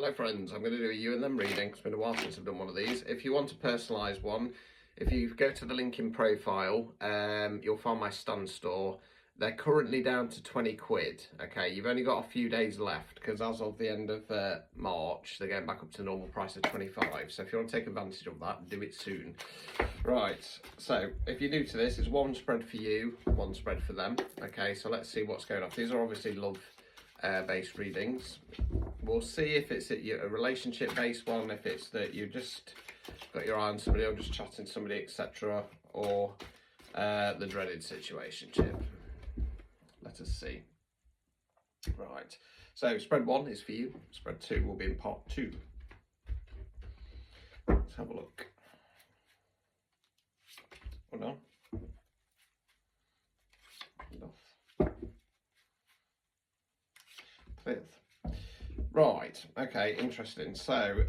Hello friends, I'm going to do a you and them reading. It's been a while since I've done one of these. If you want to personalise one, if you go to the link in profile, you'll find my stand store. They're currently down to 20 quid. Okay, you've only got a few days left because as of the end of March, they're getting back up to the normal price of 25. So if you want to take advantage of that, do it soon. Right, so if you're new to this, it's one spread for you, one spread for them. Okay, so let's see what's going on. These are obviously love based readings. We'll see if it's a relationship based one, if it's that you just got your eye on somebody or just chatting to somebody, etc., or the dreaded situationship. Let us see. Right, so spread one is for you, spread two will be in part two. Let's have a look. Hold on. Fifth. Right, okay, interesting. So,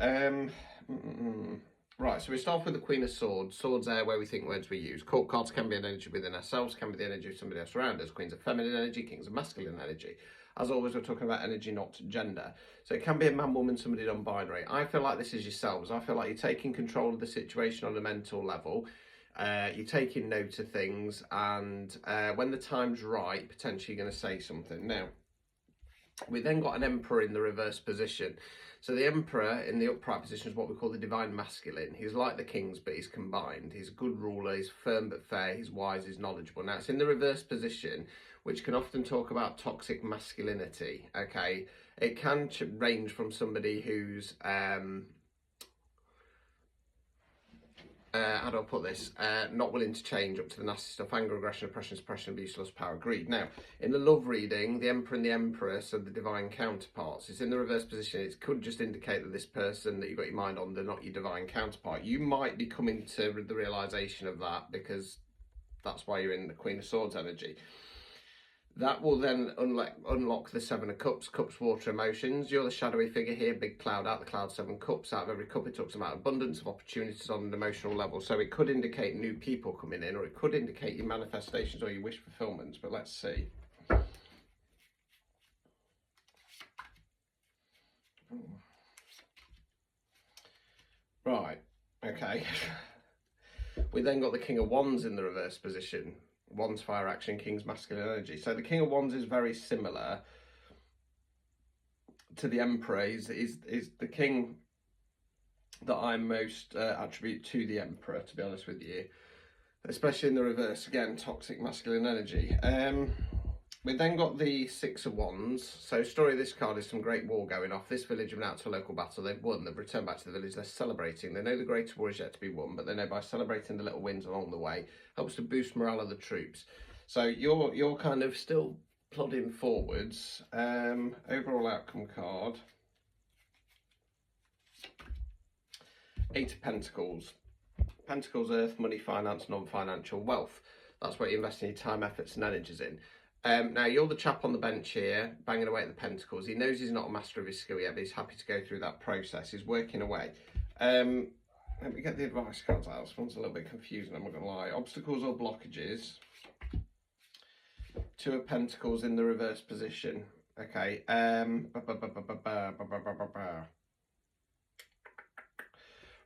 right, so we start off with the Queen of Swords. Swords are where we think words we use. Court cards can be an energy within ourselves, can be the energy of somebody else around us. Queens are feminine energy, kings are masculine energy. As always, we're talking about energy, not gender. So it can be a man, woman, somebody non-binary. I feel like this is yourselves. I feel like you're taking control of the situation on a mental level. You're taking note of things, and when the time's right, potentially you're going to say something. Now, we then got an Emperor in the reverse position. So the Emperor in the upright position is what we call the divine masculine. He's like the kings, but he's combined. He's a good ruler, he's firm but fair, he's wise, he's knowledgeable. Now it's in the reverse position, which can often talk about toxic masculinity, okay? It can range from somebody who's how do I put this? Not willing to change, up to the nasty stuff: anger, aggression, oppression, suppression, abuse, lust, power, greed. Now, in the love reading, the Emperor and the Empress are the divine counterparts. It's in the reverse position. It could just indicate that this person that you've got your mind on, they're not your divine counterpart. You might be coming to the realisation of that because that's why you're in the Queen of Swords energy. That will then unlock the Seven of Cups. Cups, water, emotions. You're the shadowy figure here, big cloud out the cloud, 7 cups. Out of every cup, it talks about abundance of opportunities on an emotional level. So it could indicate new people coming in, or it could indicate your manifestations or your wish fulfillments. But let's see. Right, okay. We then got the King of Wands in the reverse position. Wands, fire action, King's masculine energy. So the King of Wands is very similar to the Emperor. Is the king that I most attribute to the Emperor, to be honest with you. Especially in the reverse, again, toxic masculine energy. We then got the Six of Wands. So story of this card is some great war going off. This village went out to a local battle. They've won. They've returned back to the village. They're celebrating. They know the greater war is yet to be won, but they know by celebrating the little wins along the way helps to boost morale of the troops. So you're kind of still plodding forwards. Overall outcome card. 8 of Pentacles. Pentacles, earth, money, finance, non-financial wealth. That's what you're investing your time, efforts and energies in. Now, you're the chap on the bench here, banging away at the Pentacles. He knows he's not a master of his skill yet, but he's happy to go through that process. He's working away. Let me get the advice cards out. This one's a little bit confusing, I'm not going to lie. Obstacles or blockages. 2 of Pentacles in the reverse position. Okay.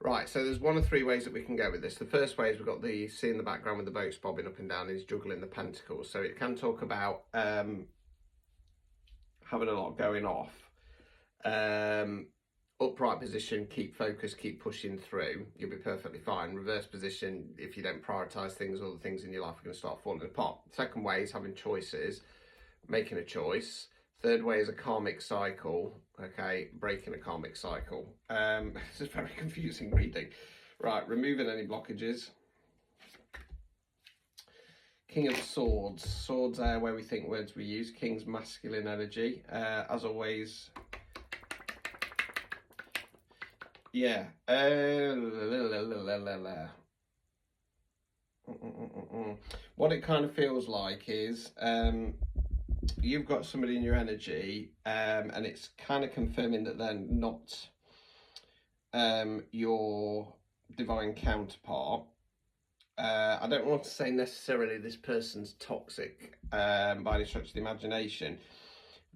Right, so there's one of 3 ways that we can go with this. The first way is we've got the sea in the background with the boats bobbing up and down, and he's juggling the pentacles. So it can talk about having a lot going off. Upright position, keep focused, keep pushing through. You'll be perfectly fine. Reverse position, if you don't prioritise things, all the things in your life are going to start falling apart. Second way is having choices, making a choice. Third way is a karmic cycle, okay, breaking a karmic cycle. This is very confusing reading. Right, removing any blockages. King of Swords. Swords are where we think words we use. King's masculine energy. As always, yeah. What it kind of feels like is you've got somebody in your energy and it's kind of confirming that they're not your divine counterpart. I don't want to say necessarily this person's toxic by any stretch of the imagination,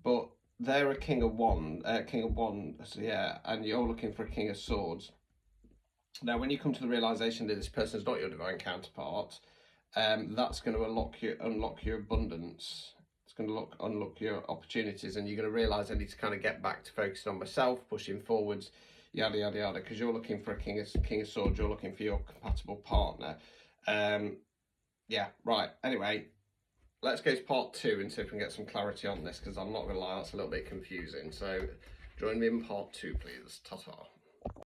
but they're a king of wands, yeah, and you're looking for a king of swords. Now, when you come to the realization that this person's not your divine counterpart, that's going to unlock your abundance. It's going to unlock your opportunities, and you're going to realize I need to kind of get back to focusing on myself, pushing forwards, yada yada yada. Because you're looking for a king of swords, you're looking for your compatible partner. Yeah, right. Anyway, let's go to part 2 and see if we can get some clarity on this, because I'm not going to lie, that's a little bit confusing. So join me in part 2, please. Ta-ta.